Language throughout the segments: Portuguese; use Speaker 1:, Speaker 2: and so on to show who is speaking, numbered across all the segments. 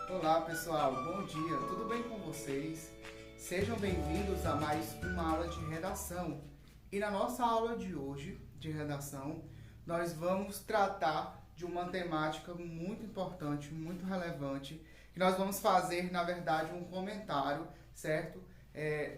Speaker 1: Olá pessoal, bom dia, tudo bem com vocês? Sejam bem-vindos a mais uma aula de redação. E na nossa aula de hoje, de redação, nós vamos tratar de uma temática muito importante, muito relevante, que nós vamos fazer, na verdade, um comentário, certo?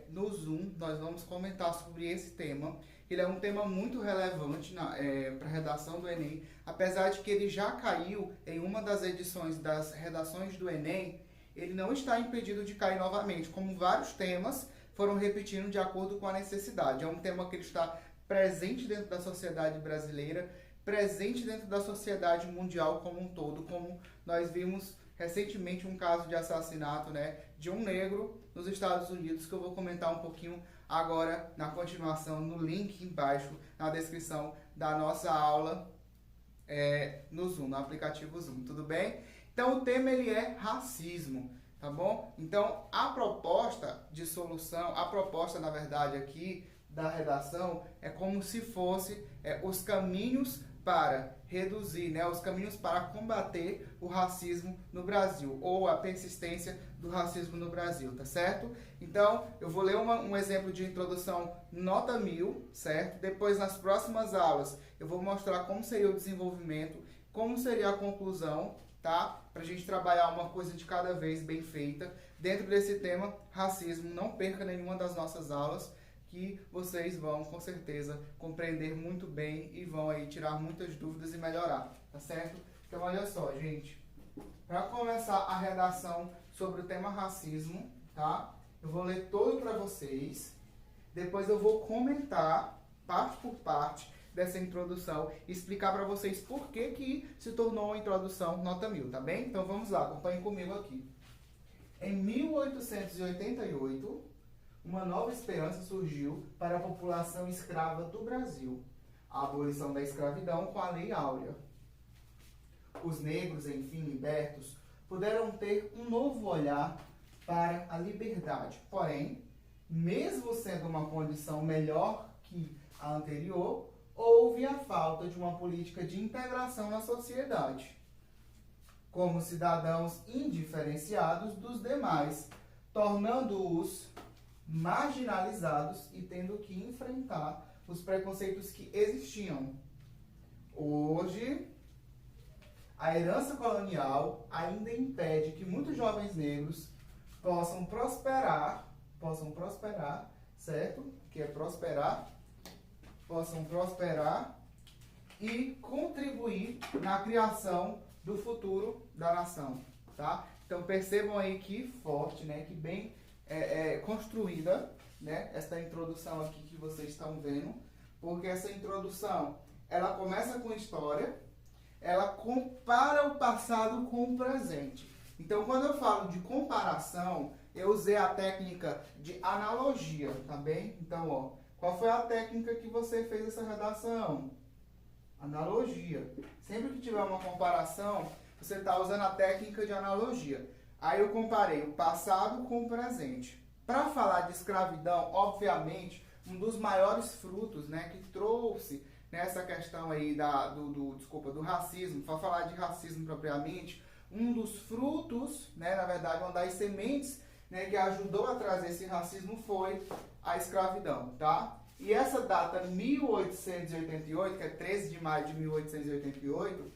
Speaker 1: No Zoom, nós vamos comentar sobre esse tema. Ele é um tema muito relevante para a redação do Enem, apesar de que ele já caiu em uma das edições das redações do Enem, ele não está impedido de cair novamente, como vários temas foram repetindo de acordo com a necessidade. É um tema que ele está presente dentro da sociedade brasileira, presente dentro da sociedade mundial como um todo, como nós vimos recentemente um caso de assassinato, de um negro nos Estados Unidos, que eu vou comentar um pouquinho agora na continuação, no link embaixo, na descrição da nossa aula no Zoom, no aplicativo Zoom, tudo bem? Então o tema ele é racismo, tá bom? Então a proposta de solução, a proposta na verdade aqui da redação é como se fosse os caminhos para reduzir, os caminhos para combater o racismo no Brasil, ou a persistência do racismo no Brasil, tá certo? Então, eu vou ler um exemplo de introdução nota 1000, certo? Depois, nas próximas aulas, eu vou mostrar como seria o desenvolvimento, como seria a conclusão, tá? Pra gente trabalhar uma coisa de cada vez bem feita. Dentro desse tema, racismo, não perca nenhuma das nossas aulas, que vocês vão, com certeza, compreender muito bem e vão aí tirar muitas dúvidas e melhorar, tá certo? Então, olha só, gente. Para começar a redação sobre o tema racismo, tá? Eu vou ler todo para vocês. Depois eu vou comentar, parte por parte, dessa introdução e explicar para vocês por que se tornou uma introdução nota 1000, tá bem? Então, vamos lá, acompanhem comigo aqui. Em 1888... uma nova esperança surgiu para a população escrava do Brasil, a abolição da escravidão com a Lei Áurea. Os negros, enfim, libertos, puderam ter um novo olhar para a liberdade. Porém, mesmo sendo uma condição melhor que a anterior, houve a falta de uma política de integração na sociedade, como cidadãos indiferenciados dos demais, tornando-os marginalizados e tendo que enfrentar os preconceitos que existiam. Hoje, a herança colonial ainda impede que muitos jovens negros possam prosperar, certo? Que é prosperar, possam prosperar e contribuir na criação do futuro da nação, tá? Então percebam aí que forte, que bem construída, esta introdução aqui que vocês estão vendo, porque essa introdução, ela começa com história, ela compara o passado com o presente. Então, quando eu falo de comparação, eu usei a técnica de analogia, tá bem? Então, qual foi a técnica que você fez essa redação? Analogia. Sempre que tiver uma comparação, você está usando a técnica de analogia. Aí eu comparei o passado com o presente. Para falar de escravidão, obviamente, um dos maiores frutos, que trouxe nessa questão aí do racismo, para falar de racismo propriamente, um dos frutos, na verdade, uma das sementes, que ajudou a trazer esse racismo foi a escravidão, tá? E essa data 1888, que é 13 de maio de 1888,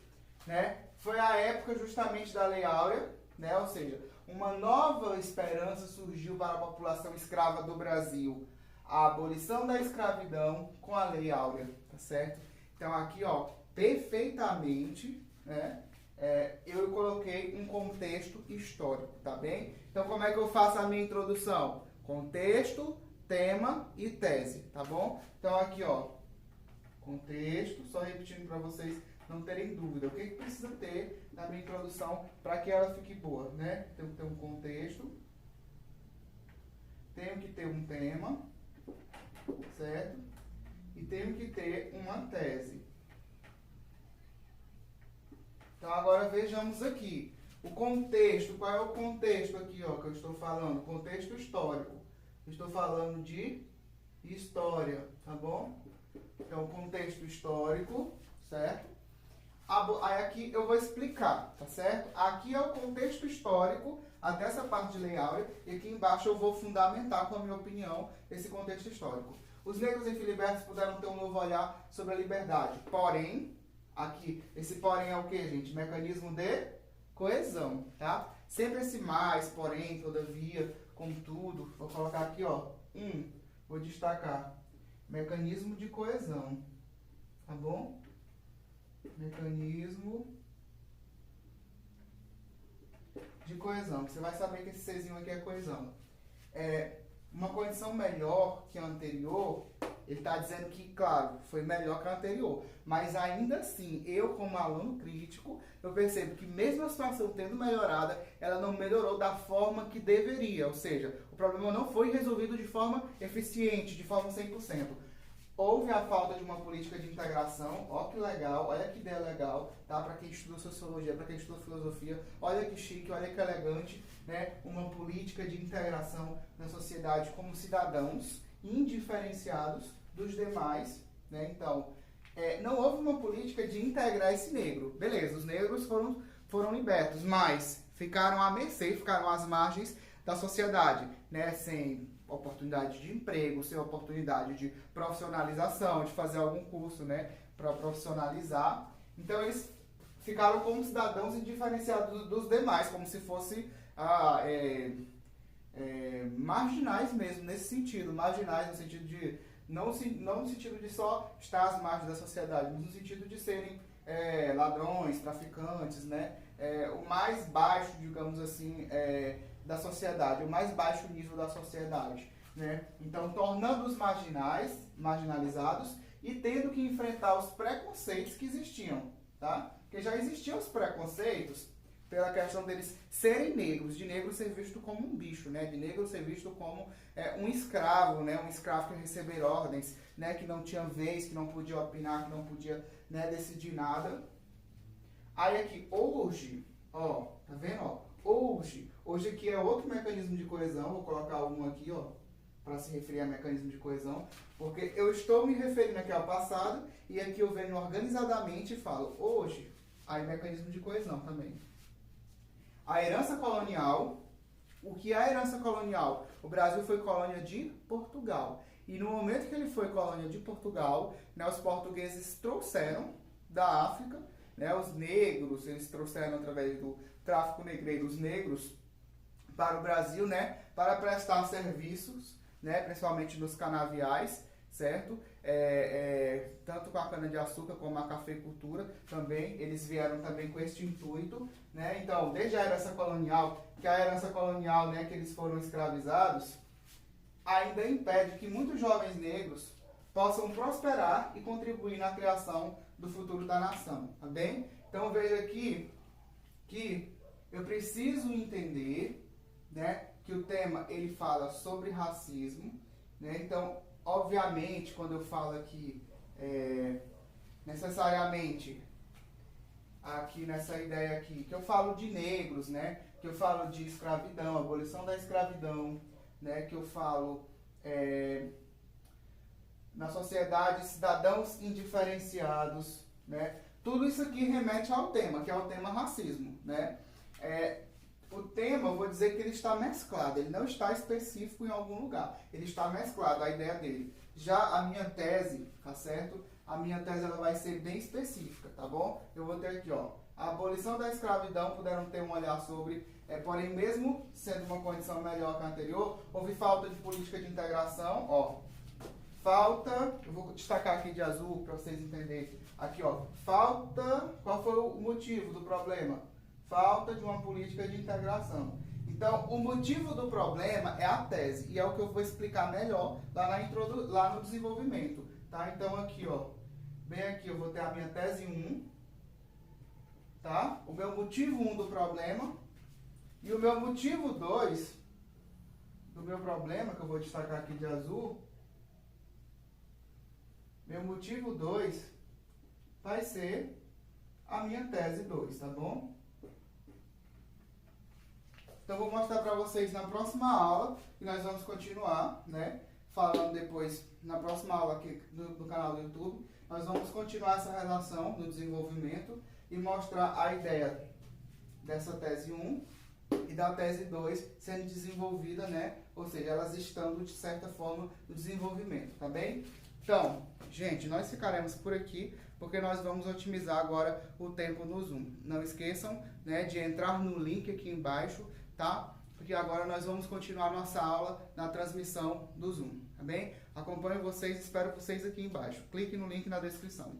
Speaker 1: foi a época justamente da Lei Áurea, ou seja, uma nova esperança surgiu para a população escrava do Brasil. A abolição da escravidão com a Lei Áurea, tá certo? Então aqui, perfeitamente, eu coloquei um contexto histórico, tá bem? Então como é que eu faço a minha introdução? Contexto, tema e tese, tá bom? Então aqui, contexto, só repetindo para vocês não terem dúvida. O que precisa ter na minha introdução para que ela fique boa, Tenho que ter um contexto, tenho que ter um tema, certo? E tenho que ter uma tese. Então agora vejamos aqui. O contexto, qual é o contexto aqui, que eu estou falando? Contexto histórico. Estou falando de história, tá bom? Então, contexto histórico, certo? Aí aqui eu vou explicar, tá certo? Aqui é o contexto histórico, até essa parte de Lei Áurea, e aqui embaixo eu vou fundamentar, com a minha opinião, esse contexto histórico. Os negros em Filiberto puderam ter um novo olhar sobre a liberdade, porém, aqui, esse porém é o que, gente? Mecanismo de coesão, tá? Sempre esse mais, porém, todavia, contudo, vou colocar aqui, ó, vou destacar, mecanismo de coesão, tá bom? Mecanismo de coesão. Você vai saber que esse Czinho aqui é coesão. Uma condição melhor que a anterior, ele está dizendo que, claro, foi melhor que a anterior. Mas ainda assim, eu como aluno crítico, eu percebo que mesmo a situação tendo melhorada, ela não melhorou da forma que deveria. Ou seja, o problema não foi resolvido de forma eficiente, de forma 100%. Houve a falta de uma política de integração, ó que legal, olha que ideia legal, tá? Para quem estuda sociologia, para quem estuda filosofia, olha que chique, olha que elegante, né? Uma política de integração na sociedade como cidadãos indiferenciados dos demais, né? Então, não houve uma política de integrar esse negro. Beleza, os negros foram libertos, mas ficaram à mercê, ficaram às margens da sociedade, né? Sem oportunidade de emprego, sem oportunidade de profissionalização, de fazer algum curso, né, para profissionalizar. Então eles ficaram como cidadãos indiferenciados dos demais, como se fossem marginais mesmo, nesse sentido, marginais no sentido de, não no sentido de só estar às margens da sociedade, mas no sentido de serem ladrões, traficantes, né, o mais baixo, digamos assim, da sociedade, o mais baixo nível da sociedade, né? Então, tornando-os marginalizados e tendo que enfrentar os preconceitos que existiam, tá? Porque já existiam os preconceitos pela questão deles serem negros, de negro ser visto como um bicho, né? De negro ser visto como um escravo, né? Um escravo que receber ordens, né? Que não tinha vez, que não podia opinar, que não podia, né, decidir nada. Aí aqui, hoje, ó, tá vendo, ó? Hoje aqui é outro mecanismo de coesão, vou colocar um aqui, ó, para se referir a mecanismo de coesão, porque eu estou me referindo aqui ao passado e aqui eu venho organizadamente e falo hoje, aí mecanismo de coesão também. A herança colonial, o que é a herança colonial? O Brasil foi colônia de Portugal. E no momento que ele foi colônia de Portugal, né, os portugueses trouxeram da África, né, os negros, eles trouxeram através do tráfico negreiro os negros para o Brasil, né, para prestar serviços, né, principalmente nos canaviais, certo? Tanto com a cana-de-açúcar como a cafeicultura também, eles vieram também com este intuito, né? Então, desde a herança colonial, né, que eles foram escravizados, ainda impede que muitos jovens negros possam prosperar e contribuir na criação do futuro da nação, tá bem? Então, veja aqui que eu preciso entender, né, que o tema ele fala sobre racismo, né? Então, obviamente, quando eu falo aqui, necessariamente, aqui nessa ideia aqui, que eu falo de negros, né? Que eu falo de escravidão, abolição da escravidão, né? Que eu falo na sociedade cidadãos indiferenciados, né? Tudo isso aqui remete ao tema, que é o tema racismo, né? O tema, eu vou dizer que ele está mesclado, ele não está específico em algum lugar, ele está mesclado, a ideia dele. Já a minha tese, tá certo? A minha tese ela vai ser bem específica, tá bom? Eu vou ter aqui, ó, a abolição da escravidão, puderam ter um olhar sobre, porém mesmo sendo uma condição melhor que a anterior, houve falta de política de integração, ó, eu vou destacar aqui de azul para vocês entenderem, aqui ó, qual foi o motivo do problema? Falta de uma política de integração. Então, o motivo do problema é a tese, e é o que eu vou explicar melhor lá no desenvolvimento, tá? Então, aqui, ó, bem aqui eu vou ter a minha tese 1, tá? O meu motivo 1 do problema, e o meu motivo 2 do meu problema, que eu vou destacar aqui de azul, meu motivo 2 vai ser a minha tese 2, tá bom? Então, vou mostrar para vocês na próxima aula, e nós vamos continuar, né, falando depois, na próxima aula aqui do canal do YouTube, nós vamos continuar essa relação no desenvolvimento e mostrar a ideia dessa tese 1 e da tese 2 sendo desenvolvida, né? Ou seja, elas estando de certa forma no desenvolvimento, tá bem? Então, gente, nós ficaremos por aqui porque nós vamos otimizar agora o tempo no Zoom. Não esqueçam, né, de entrar no link aqui embaixo, tá? Porque agora nós vamos continuar nossa aula na transmissão do Zoom, tá bem? Acompanho vocês, espero vocês aqui embaixo. Clique no link na descrição.